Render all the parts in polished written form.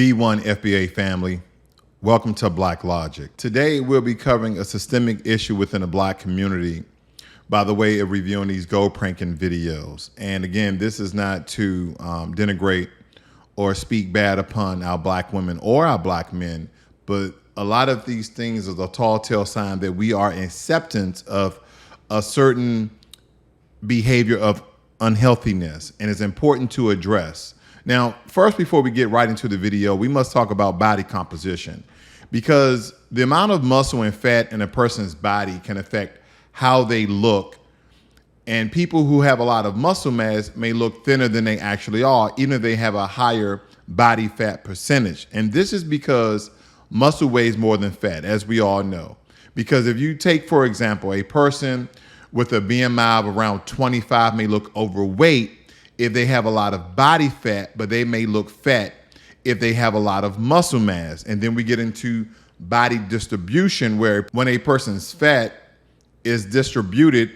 B1 FBA family, welcome to Blacklogic. Today we'll be covering a systemic issue within the Black community by the way of reviewing these gold pranking videos. And again, this is not to denigrate or speak bad upon our Black women or our Black men, but a lot of these things is a tall tale sign that we are in acceptance of a certain behavior of unhealthiness, and it's important to address. Now, first, before we get right into the video, we must talk about body composition, because the amount of muscle and fat in a person's body can affect how they look. And people who have a lot of muscle mass may look thinner than they actually are, even if they have a higher body fat percentage. And this is because muscle weighs more than fat, as we all know. Because if you take, for example, a person with a BMI of around 25 may look overweight if they have a lot of body fat, but they may look fat if they have a lot of muscle mass. And then we get into body distribution, where when a person's fat is distributed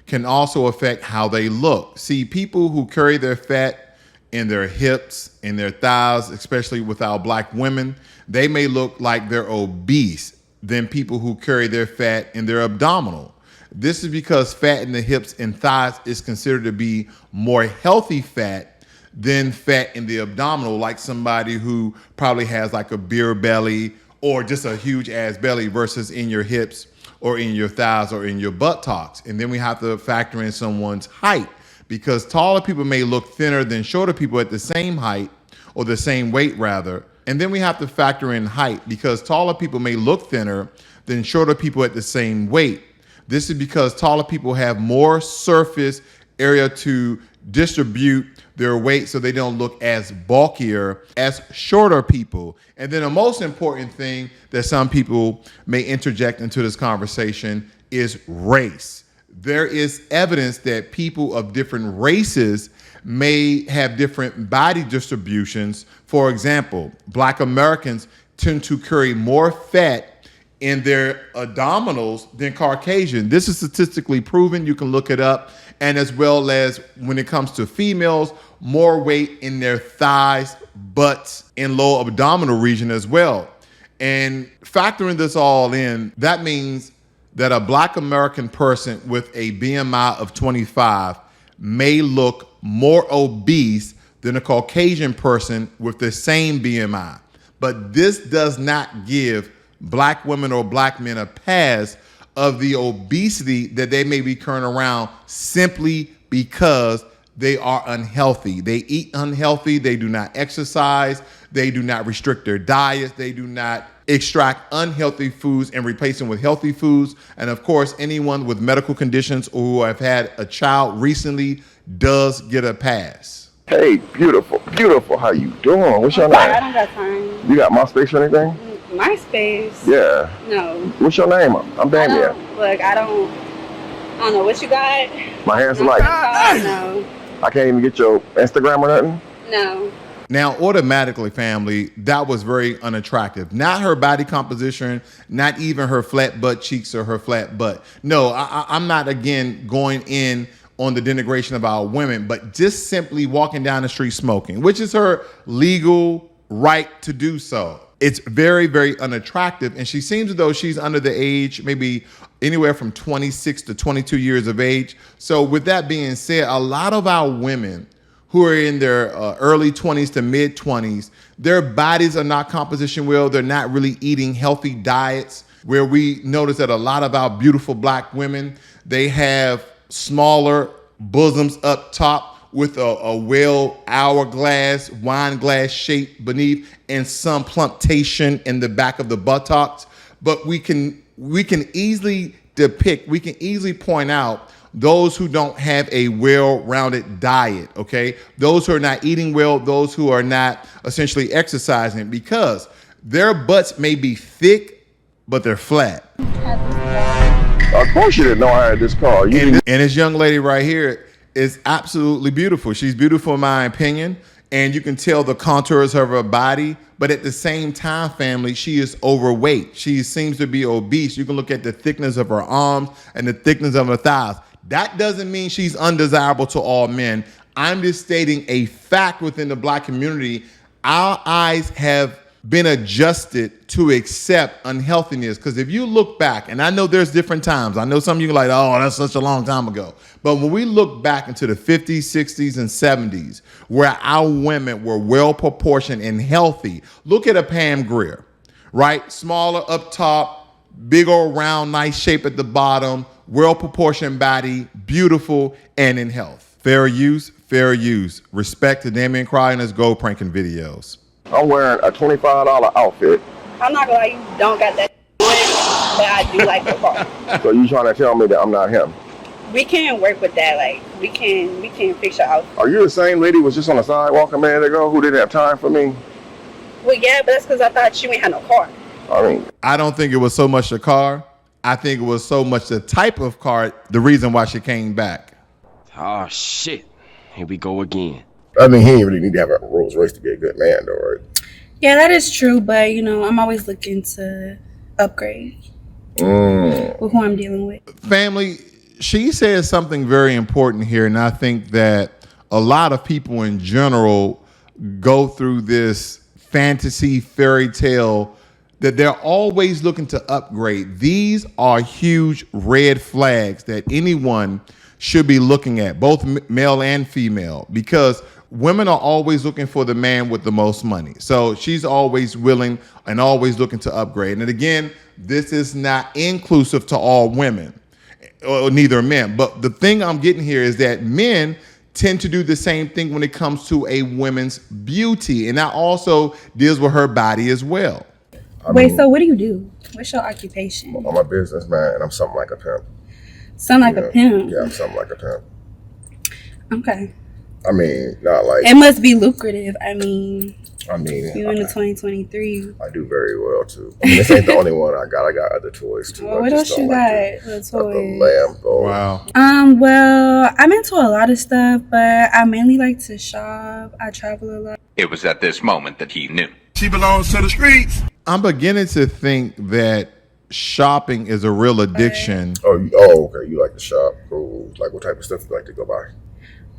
can also affect how they look. See, people who carry their fat in their hips, in their thighs, especially with our Black women, they may look like they're obese than people who carry their fat in their abdominal. This is because fat in the hips and thighs is considered to be more healthy fat than fat in the abdominal, like somebody who probably has like a beer belly or just a huge ass belly versus in your hips or in your thighs or in your buttocks. And then we have to factor in someone's height, because taller people may look thinner than shorter people at the same height, or the same weight rather. And then we have to factor in height, because taller people may look thinner than shorter people at the same weight. This is because taller people have more surface area to distribute their weight so they don't look as bulkier as shorter people. And then the most important thing that some people may interject into this conversation is race. There is evidence that people of different races may have different body distributions. For example, Black Americans tend to carry more fat in their abdominals than Caucasian. This is statistically proven. You can look it up. And as well as when it comes to females, more weight in their thighs, butts, and lower abdominal region as well. And factoring this all in, that means that a Black American person with a BMI of 25 may look more obese than a Caucasian person with the same BMI. But this does not give Black women or Black men a pass of the obesity that they may be carrying around simply because they are unhealthy. They eat unhealthy. They do not exercise. They do not restrict their diets. They do not extract unhealthy foods and replace them with healthy foods. And of course, anyone with medical conditions or who have had a child recently does get a pass. Hey, beautiful, beautiful. How you doing? What's your name? I don't got time. You got MySpace or anything? MySpace? Yeah. No. What's your name? I'm Damien. I don't know what you got. My hands are like, No. I can't even get your Instagram or nothing? No. Now, automatically, family, that was very unattractive. Not her body composition, not even her flat butt cheeks or her flat butt. No, I'm not, again, going in on the denigration of our women, but just simply walking down the street smoking, which is her legal right to do so. It's very, very unattractive. And she seems as though she's under the age, maybe anywhere from 26 to 22 years of age. So with that being said, a lot of our women who are in their early 20s to mid 20s, their bodies are not composition well. They're not really eating healthy diets, where we notice that a lot of our beautiful Black women, they have smaller bosoms up top with a well hourglass, wine glass shape beneath, and some plumptation in the back of the buttocks. But we can easily depict, we can easily point out those who don't have a well-rounded diet, okay? Those who are not eating well, those who are not essentially exercising, because their butts may be thick, but they're flat. Of course you didn't know I had this car. And this young lady right here is absolutely beautiful. She's beautiful in my opinion, and you can tell the contours of her body, but at the same time, family, she is overweight. She seems to be obese. You can look at the thickness of her arms and the thickness of her thighs. That doesn't mean she's undesirable to all men. I'm just stating a fact within the Black community. our eyes have been adjusted to accept unhealthiness. Because if you look back, and I know there's different times. I know some of you are like, oh, that's such a long time ago. But when we look back into the 50s, 60s, and 70s, where our women were well proportioned and healthy, look at a Pam Grier, right? Smaller up top, big old round, nice shape at the bottom, well proportioned body, beautiful, and in health. Fair use, fair use. Respect to Damian Cry and his gold pranking videos. I'm wearing a $25 outfit. I'm not gonna lie, you don't got that but I do like the car. So you trying to tell me that I'm not him? We can work with that. Like we can fix your outfit. Are you the same lady who was just on the sidewalk a minute ago who didn't have time for me? Well, yeah, but that's because I thought you ain't had no car. I don't think it was so much the car. I think it was so much the type of car, the reason why she came back. Oh, shit. Here we go again. I mean, he didn't really need to have a Rolls Royce to be a good man, though, right? Yeah, that is true, but I'm always looking to upgrade with who I'm dealing with. Family, she says something very important here, and I think that a lot of people in general go through this fantasy fairy tale that they're always looking to upgrade. These are huge red flags that anyone should be looking at, both male and female, because women are always looking for the man with the most money. So she's always willing and always looking to upgrade. And again, this is not inclusive to all women, or neither men. But the thing I'm getting here is that men tend to do the same thing when it comes to a woman's beauty. And that also deals with her body as well. So what do you do? What's your occupation? I'm a businessman and I'm something like a pimp. Something like a pimp? Yeah, I'm something like a pimp. Okay. I mean, not like... It must be lucrative. I mean, you in the 2023. I do very well, too. I mean, this ain't the only one I got. I got other toys, too. Well, what else you got? The toys. Lambo. Wow. Well, I'm into a lot of stuff, but I mainly like to shop. I travel a lot. It was at this moment that he knew. She belongs to the streets. I'm beginning to think that shopping is a real addiction. Oh, okay. You like to shop. Cool. Like, what type of stuff you like to go buy?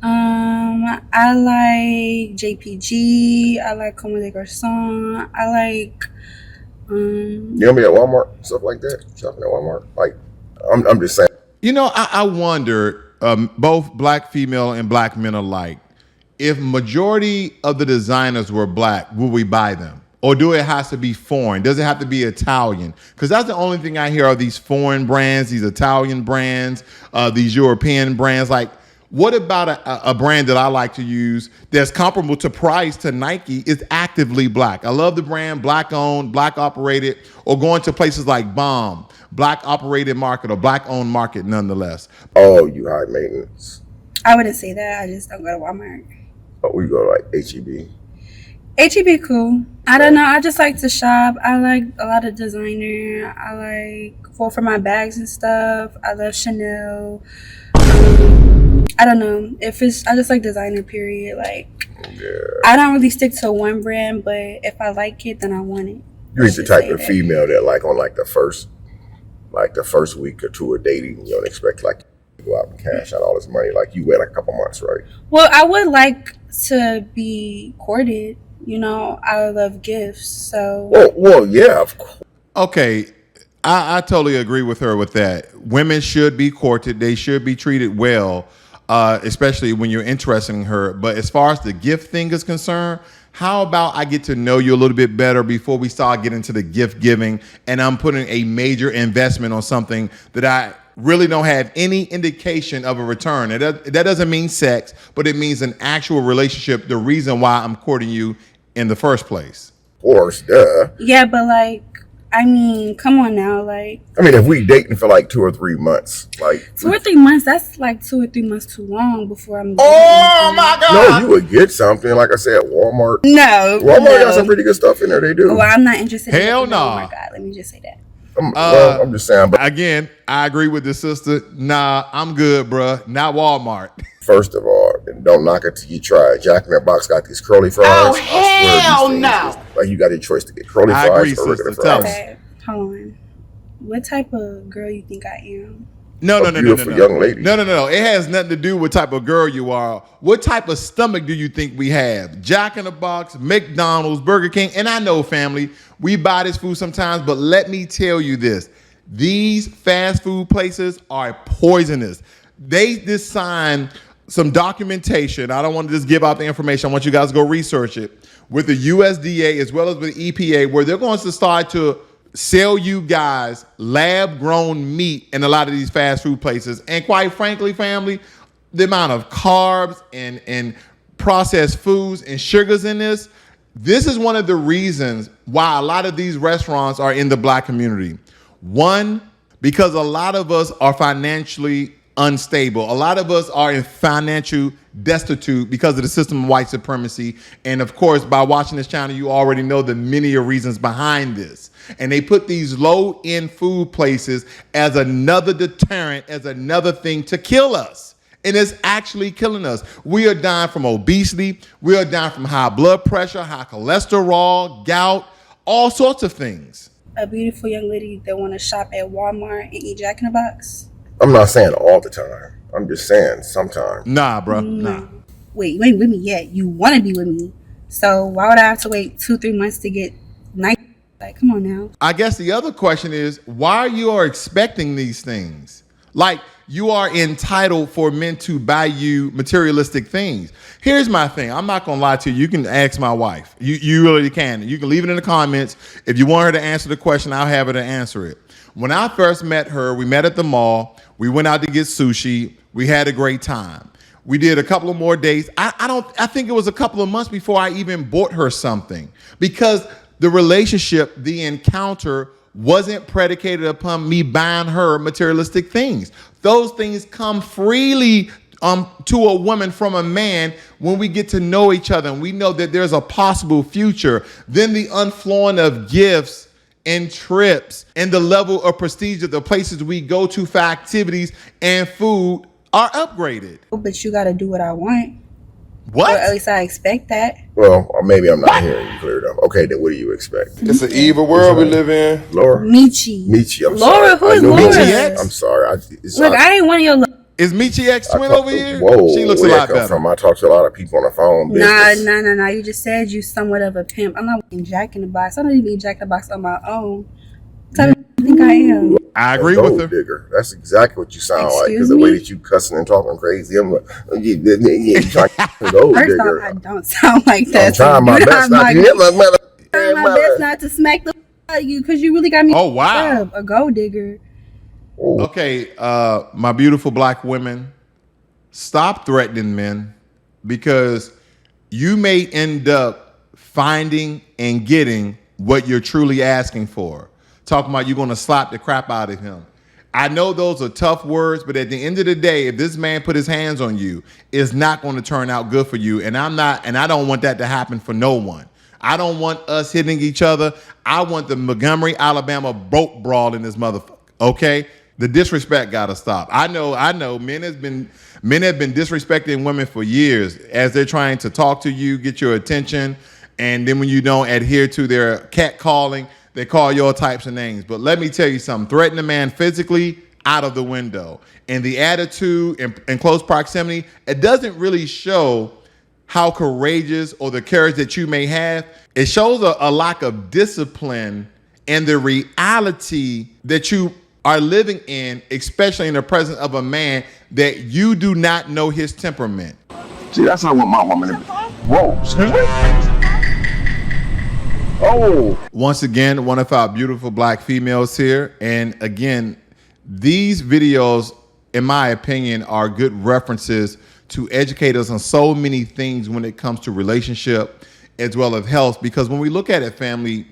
I like JPG. I like Comme des Garçons. I like You know me at Walmart, stuff like that. Shopping at Walmart. Like, I'm just saying. You know, I wonder, both black female and black men alike, if majority of the designers were black, would we buy them? Or do it has to be foreign? Does it have to be Italian? Because that's the only thing I hear are these foreign brands, these Italian brands, these European brands. Like, what about a brand that I like to use that's comparable to price to Nike is actively black? I love the brand, black owned, black operated, or going to places like Bomb, black operated market or black owned market nonetheless. Oh, you high maintenance. I wouldn't say that. I just don't go to Walmart. Oh, we go to like H-E-B. H-E-B cool. I don't know. I just like to shop. I like a lot of designer. I like for my bags and stuff. I love Chanel. I don't know if it's. I just like designer. Period. Like, I don't really stick to one brand, but if I like it, then I want it. You're the type of female that, like, on like the first week or two of dating, you don't expect like to go out and cash out all this money. Like, you wait like a couple months, right? Well, I would like to be courted. You know, I love gifts. So. Well, yeah, of course. Okay. I totally agree with her with that. Women should be courted. They should be treated well, especially when you're interested in her. But as far as the gift thing is concerned, how about I get to know you a little bit better before we start getting to the gift giving, and I'm putting a major investment on something that I really don't have any indication of a return. That doesn't mean sex, but it means an actual relationship, the reason why I'm courting you in the first place. Of course, duh. Yeah, but like, I mean, come on now, like. I mean, if we dating for like 2 or 3 months, like 2 or 3 months, that's like 2 or 3 months too long before I'm. Oh my God! No, you would get something. Like I said, Walmart. No, Walmart got some pretty good stuff in there. They do. Well, I'm not interested. Hell in no. Oh my God, let me just say that. I'm just saying. But Again, I agree with the sister. Nah, I'm good, bruh. Not Walmart. first of all, don't knock it till you try it. Jack in the Box got these curly fries. Oh, hell no. Like, you got a choice to get curly I fries agree, or regular sister. Tell fries. me. Okay, hold on. What type of girl you think I am? No. beautiful young lady. No. It has nothing to do with type of girl you are. What type of stomach do you think we have? Jack in the Box, McDonald's, Burger King. And I know, family, we buy this food sometimes, but let me tell you this. These fast food places are poisonous. They just signed some documentation. I don't want to just give out the information. I want you guys to go research it with the USDA as well as with the EPA, where they're going to start to sell you guys lab-grown meat in a lot of these fast food places. And quite frankly, family, the amount of carbs and processed foods and sugars in this is one of the reasons why a lot of these restaurants are in the Black community. One, because a lot of us are financially unstable. A lot of us are in financial destitute because of the system of white supremacy. And of course, by watching this channel, you already know the many reasons behind this. And they put these low-end food places as another deterrent, as another thing to kill us. And it's actually killing us. We are dying from obesity. We are dying from high blood pressure, high cholesterol, gout, all sorts of things. A beautiful young lady that want to shop at Walmart and eat Jack in the Box. I'm not saying all the time. I'm just saying sometimes. Nah, bro. Nah. Wait, you ain't with me yet. You want to be with me. So why would I have to wait 2-3 months to get nice? Like, come on now. I guess the other question is, why you are expecting these things? Like, you are entitled for men to buy you materialistic things. Here's my thing. I'm not going to lie to you. You can ask my wife. You really can. You can leave it in the comments. If you want her to answer the question, I'll have her to answer it. When I first met her, we met at the mall. We went out to get sushi. We had a great time. We did a couple of more dates. I think it was a couple of months before I even bought her something, because the relationship, the encounter wasn't predicated upon me buying her materialistic things. Those things come freely to a woman from a man when we get to know each other and we know that there's a possible future. Then the unflowing of gifts and trips and the level of prestige of the places we go to for activities and food are upgraded. But you got to do what I want. What? Or at least I expect that. Well, or maybe I'm not hearing you clear enough. Okay, then what do you expect? It's an evil world we live in. Laura? Michi, I'm Laura, sorry. who is I know Laura? Michi X. I'm sorry. Look, I ain't one of your. Is Michi X twin over here? Whoa, She looks a where lot that come better. from? I talk to a lot of people on the phone. Business. Nah. You just said you somewhat of a pimp. I'm not eating Jack in the Box. I don't even eat Jack in the Box on my own. What type of think I am? I agree Gold with her. digger. That's exactly what you sound like. Excuse Because the way me? that you cussing and talking crazy, I'm like, you trying to gold First digger. off, I don't sound like that. I'm trying my best not to hit my best not to smack the out of you because you really got me. Oh, wow. Up, a gold digger. Okay, my beautiful Black women, stop threatening men, because you may end up finding and getting what you're truly asking for. Talking about you're going to slap the crap out of him. I know those are tough words, but at the end of the day, if this man put his hands on you, it's not going to turn out good for you. And I don't want that to happen for no one. I don't want us hitting each other. I want the Montgomery, Alabama boat brawl in this motherfucker. Okay? The disrespect got to stop. I know men have been disrespecting women for years as they're trying to talk to you, get your attention. And then when you don't adhere to their catcalling, they call you all types of names. But let me tell you something. Threaten a man physically, out of the window. And the attitude in close proximity, it doesn't really show how courageous or the courage that you may have. It shows a lack of discipline and the reality that you are living in, especially in the presence of a man that you do not know his temperament. See, that's not what my woman is. Whoa, excuse me? Oh. Once again, one of our beautiful Black females here. And again, these videos, in my opinion, are good references to educate us on so many things when it comes to relationship as well as health. Because when we look at it, family,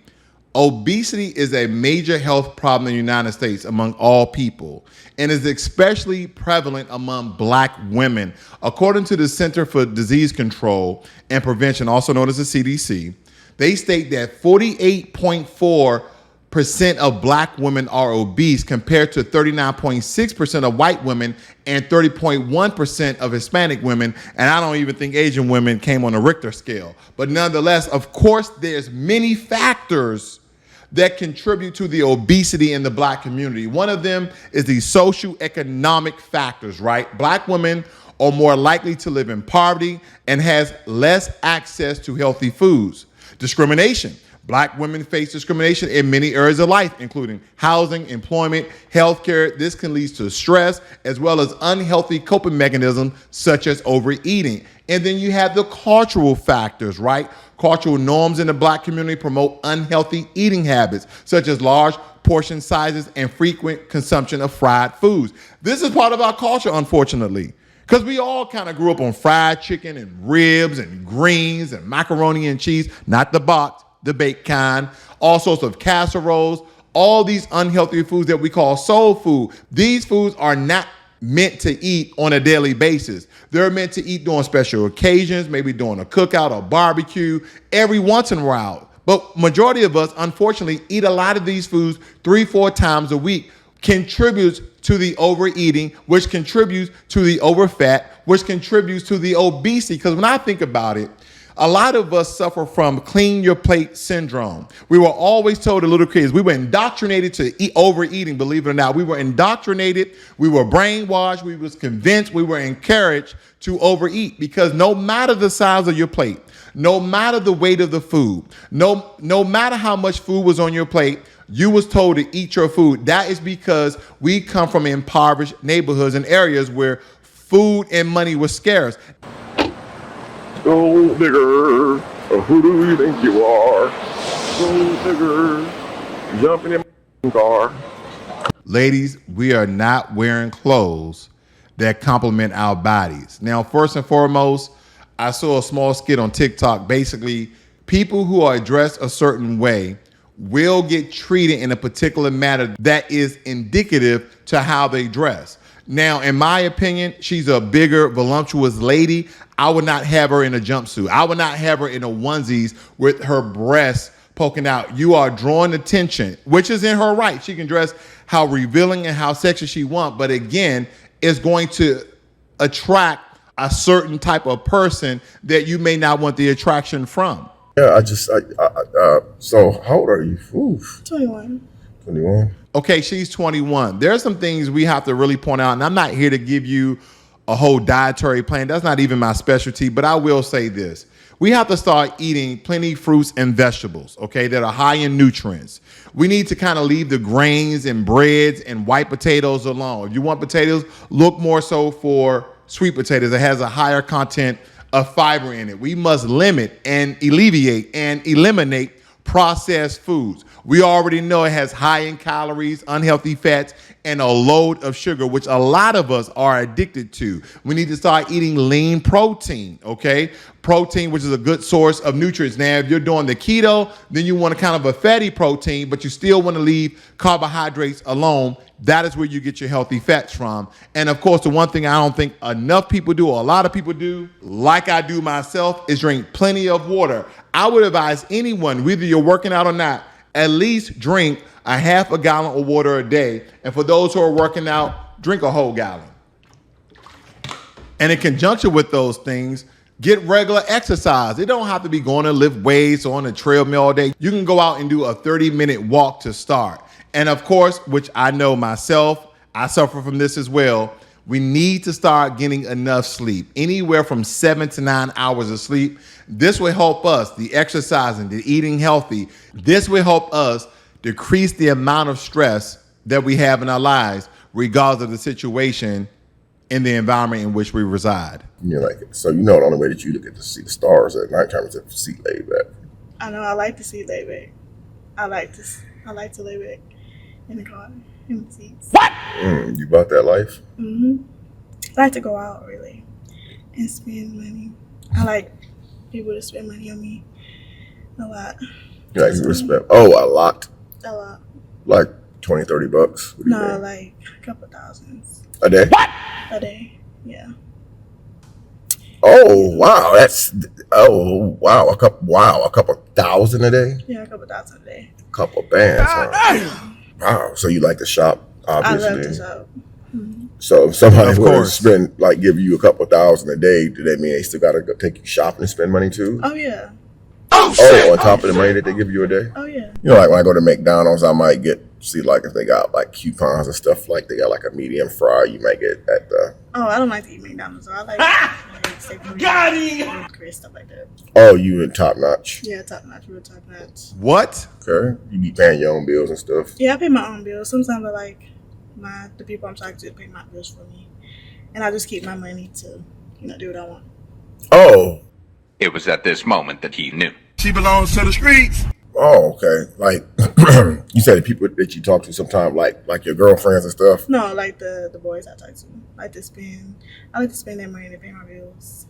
obesity is a major health problem in the United States among all people, and is especially prevalent among Black women. According to the Center for Disease Control and Prevention, also known as the CDC, they state that 48.4% of Black women are obese compared to 39.6% of white women and 30.1% of Hispanic women. And I don't even think Asian women came on a Richter scale. But nonetheless, of course, there's many factors that contribute to the obesity in the Black community. One of them is the socioeconomic factors, right? Black women are more likely to live in poverty and has less access to healthy foods. Discrimination. Black women face discrimination in many areas of life, including housing, employment, healthcare. This can lead to stress as well as unhealthy coping mechanisms such as overeating. And then you have the cultural factors, right? Cultural norms in the Black community promote unhealthy eating habits, such as large portion sizes and frequent consumption of fried foods. This is part of our culture, unfortunately, because we all kind of grew up on fried chicken and ribs and greens and macaroni and cheese, not the box, the baked kind, all sorts of casseroles, all these unhealthy foods that we call soul food. These foods are not meant to eat on a daily basis. They're meant to eat during special occasions, maybe during a cookout or barbecue, every once in a while. But majority of us, unfortunately, eat a lot of these foods 3-4 times a week. Contributes to the overeating, which contributes to the overfat, which contributes to the obesity. Because when I think about it, a lot of us suffer from clean your plate syndrome. We were always told as little kids, we were indoctrinated to eat overeating, believe it or not. We were indoctrinated, we were brainwashed, we was convinced, we were encouraged to overeat because no matter the size of your plate, no matter the weight of the food, no matter how much food was on your plate, you was told to eat your food. That is because we come from impoverished neighborhoods and areas where food and money was scarce. Gold digger, who do you think you are? Gold digger, jumping in my car. Ladies, we are not wearing clothes that complement our bodies. Now, first and foremost, I saw a small skit on TikTok. Basically, people who are dressed a certain way will get treated in a particular manner that is indicative to how they dress. Now, in my opinion, she's a bigger, voluptuous lady. I would not have her in a jumpsuit. I would not have her in a onesies with her breasts poking out. You are drawing attention, which is in her right. She can dress how revealing and how sexy she wants. But again, it's going to attract a certain type of person that you may not want the attraction from. Yeah, so how old are you? Oof. 21. 21. Okay, she's 21. There are some things we have to really point out, and I'm not here to give you a whole dietary plan. That's not even my specialty, but I will say this. We have to start eating plenty fruits and vegetables, okay, that are high in nutrients. We need to kind of leave the grains and breads and white potatoes alone. If you want potatoes, look more so for sweet potatoes. It has a higher content of fiber in it. We must limit and alleviate and eliminate processed foods. We already know it has high in calories, unhealthy fats, and a load of sugar, which a lot of us are addicted to. We need to start eating lean protein, okay? Protein, which is a good source of nutrients. Now, if you're doing the keto, then you want a kind of a fatty protein, but you still want to leave carbohydrates alone. That is where you get your healthy fats from. And of course, the one thing I don't think enough people do, or a lot of people do, like I do myself, is drink plenty of water. I would advise anyone, whether you're working out or not, at least drink a half a gallon of water a day. And for those who are working out, drink a whole gallon. And in conjunction with those things, get regular exercise. It don't have to be going to lift weights or on a treadmill all day. You can go out and do a 30-minute walk to start. And of course, which I know myself, I suffer from this as well, we need to start getting enough sleep, anywhere from 7 to 9 hours of sleep. This will help us, the exercising, the eating healthy. This will help us decrease the amount of stress that we have in our lives, regardless of the situation in the environment in which we reside. You're like, so you know the only way that you look at to see the stars at nighttime is if you see laid back. I know, I like to see laid back. I like to lay back in the car, in the seats. What? You bought that life? Mm-hmm. I like to go out, really, and spend money. I like people to spend money on me a lot. You like respect? Oh, a lot. A lot. Like 20, 30 bucks? No, like a couple thousands. A day? What? A day, yeah. Oh wow, a couple thousand a day? Yeah, a couple thousand a day. A couple bands, huh? Wow, so you like to shop, obviously. I love to shop. Mm-hmm. So if somebody would spend, like, give you a couple thousand a day, do that mean they still gotta go take you shopping and spend money too? Oh yeah. Oh, on top of the money that they give you a day? Oh yeah. You know, like when I go to McDonald's, I might see like if they got like coupons and stuff, like they got like a medium fry, you might get at the. Oh, I don't like to eat McDonald's. So I like Got him! stuff like that. Oh, you in top notch? Yeah, top notch, real top notch. What? Okay, you be paying your own bills and stuff. Yeah, I pay my own bills. Sometimes I like the people I'm talking to pay my bills for me, and I just keep my money to do what I want. Oh. It was at this moment that he knew. She belongs to the streets. Oh, okay. Like you said, the people that you talk to sometimes, like your girlfriends and stuff. No, like the boys I talk to. I like to spend their money to pay my bills.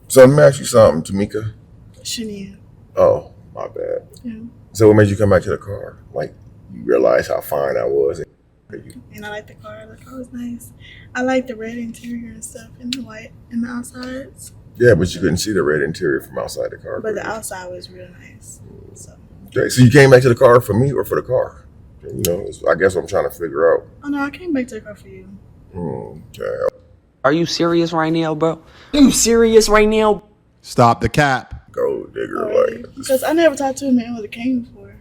So let me ask you something, Tamika. Shania. Oh, my bad. Yeah. So what made you come back to the car? Like you realized how fine I was. And I like the car. The car was nice. I like the red interior and stuff, and the white and the outsides. Yeah, but you couldn't see the red interior from outside the car. But the outside was real nice. So. Okay, so you came back to the car for me or for the car? You know, I guess what I'm trying to figure out. Oh no, I came back to the car for you. Okay. Are you serious right now, bro? Are you serious right now? Stop the cap. Gold digger, Oh, really? like. Because I never talked to a man with a cane before.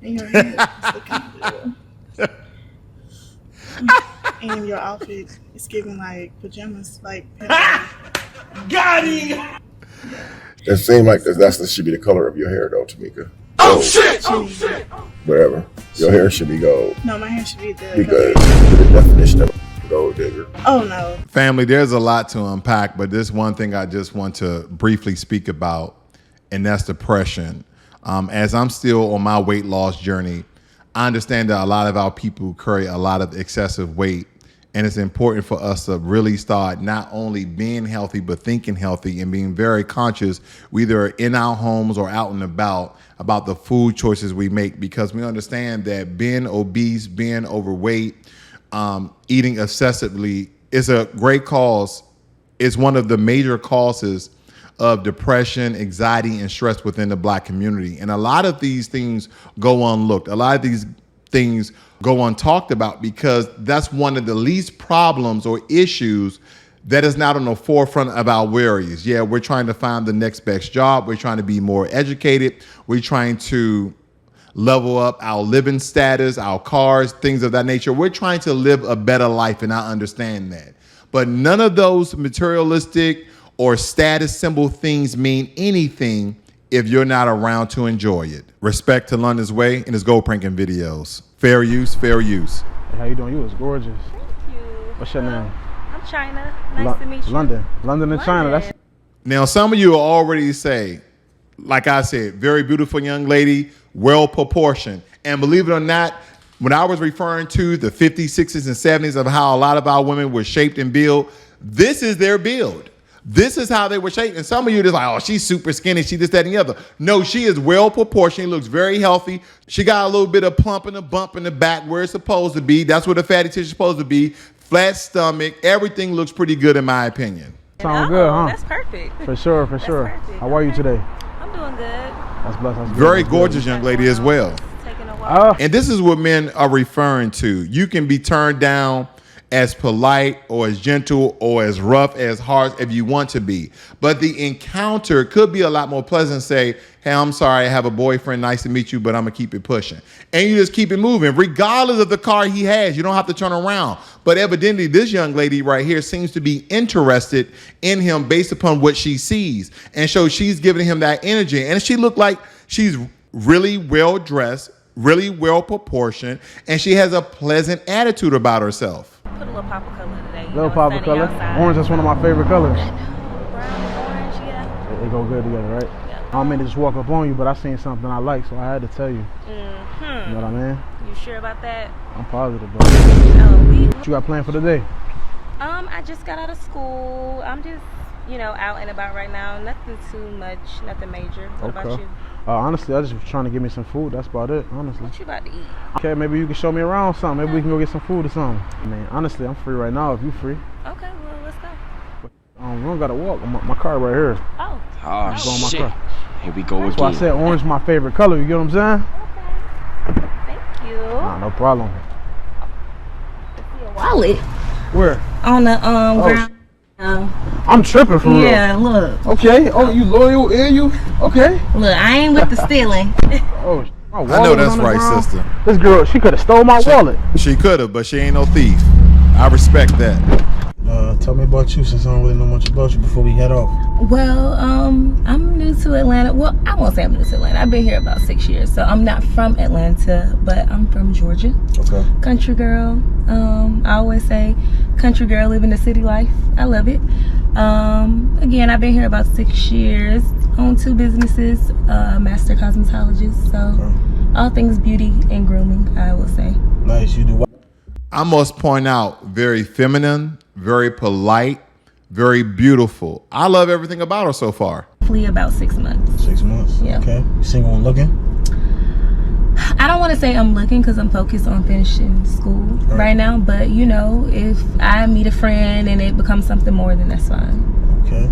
And your hair is looking good. And your outfit is giving like pajamas, like. Got him! It seems like that should be the color of your hair, though, Tamika. Oh shit! Oh shit! Whatever. Your hair should be gold. No, my hair should be the. Because the definition of a gold digger. Oh no. Family, there's a lot to unpack, but this one thing I just want to briefly speak about, and that's depression. As I'm still on my weight loss journey, I understand that a lot of our people carry a lot of excessive weight, and it's important for us to really start not only being healthy, but thinking healthy and being very conscious, whether in our homes or out and about the food choices we make, because we understand that being obese, being overweight, eating excessively is a great cause. It's one of the major causes of depression, anxiety, and stress within the Black community. And a lot of these things go unlooked. A lot of these things go untalked about because that's one of the least problems or issues that is not on the forefront of our worries. Yeah, we're trying to find the next best job. We're trying to be more educated. We're trying to level up our living status, our cars, things of that nature. We're trying to live a better life, and I understand that. But none of those materialistic or status symbol things mean anything if you're not around to enjoy it. Respect to London's Way and his gold pranking videos. Fair use, fair use. Hey, how you doing? You was gorgeous. Thank you. What's your name? I'm China. Nice to meet you. London and China. That's Now, some of you will already say, like I said, very beautiful young lady, well proportioned. And believe it or not, when I was referring to the 50s, 60s, and 70s of how a lot of our women were shaped and built, this is their build. This is how they were shaped. And some of you are just like, oh, she's super skinny. She this, that, and the other. No, she is well proportioned. Looks very healthy. She got a little bit of plump and a bump in the back where it's supposed to be. That's where the fatty tissue is supposed to be. Flat stomach. Everything looks pretty good in my opinion. sound good, huh? That's perfect. For sure, for sure. Perfect. How are you today? I'm doing good. That's blessed. That's good. Very That's good. gorgeous young lady as well. Taking a walk. And this is what men are referring to. You can be turned down as polite or as gentle or as rough, as harsh if you want to be. But the encounter could be a lot more pleasant. Say, hey, I'm sorry, I have a boyfriend. Nice to meet you, but I'm going to keep it pushing. And you just keep it moving, regardless of the car he has. You don't have to turn around. But evidently, this young lady right here seems to be interested in him based upon what she sees. And so she's giving him that energy. And she looked like she's really well-dressed, really well-proportioned, and she has a pleasant attitude about herself. Put a little pop of color today. Little pop of color. Outside. Orange, that's one of my favorite colors. Brown and orange, yeah. They go good together, right? Yeah. I don't mean to just walk up on you, but I seen something I like, so I had to tell you. Mm-hmm. You know what I mean? You sure about that? I'm positive, bro. Oh, What you got planned for the day? I just got out of school. I'm just, out and about right now. Nothing too much, nothing major. What about you? Honestly, I just was trying to get me some food. That's about it, honestly. What you about to eat? Okay, maybe you can show me around something. Maybe we can go get some food or something. I mean, honestly, I'm free right now if you free. Okay, well, let's go. We don't gotta walk. My car right here. Oh. Oh, Go on my shit. car. Here we go That's why I again. said orange is my favorite color. You get what I'm saying? Okay. Thank you. Nah, no problem. Wallet Where? on the ground. I'm tripping for real. Yeah, look. Okay. Oh, you loyal? And you? Okay. Look, I ain't with the stealing. Oh, my I know wallet that's on the right, ground. sister. This girl, she could have stole my wallet. She could have, but she ain't no thief. I respect that. Tell me about you, since I don't really know much about you before we head off. Well, I'm new to Atlanta. Well, I won't say I'm new to Atlanta. I've been here about 6 years, so I'm not from Atlanta, but I'm from Georgia. Okay. Country girl. I always say country girl living the city life. I love it. Again, I've been here about 6 years. Own 2 businesses, master cosmetologist. So all things beauty and grooming, I will say. Nice. You do what? I must point out, very feminine, very polite, very beautiful. I love everything about her so far. Roughly about 6 months. 6 months. Yeah. Okay. You single and looking? I don't want to say I'm looking because I'm focused on finishing school right now. But, you know, if I meet a friend and it becomes something more, then that's fine. Okay.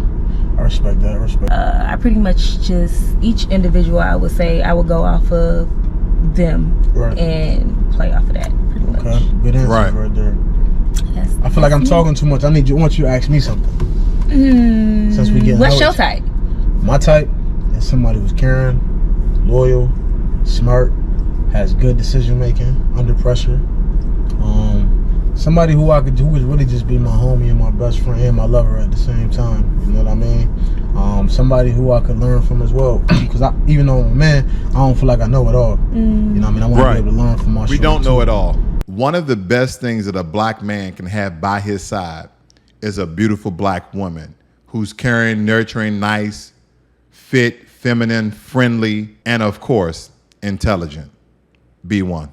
I respect that. I respect I pretty much just, each individual, I would say, I would go off of them and play off of that, pretty much. Okay. Good answer right there. I feel like I'm talking too much. I want you to ask me something. Since we get what's your type? My type is somebody who's caring, loyal, smart, has good decision making under pressure. Somebody who would really just be my homie and my best friend and my lover at the same time. You know what I mean? Somebody who I could learn from as well. Because even though I'm a man, I don't feel like I know it all. You know what I mean? I want to be able to learn from my We don't know it all. One of the best things that a black man can have by his side is a beautiful black woman who's caring, nurturing, nice, fit, feminine, friendly, and of course, intelligent. Be one.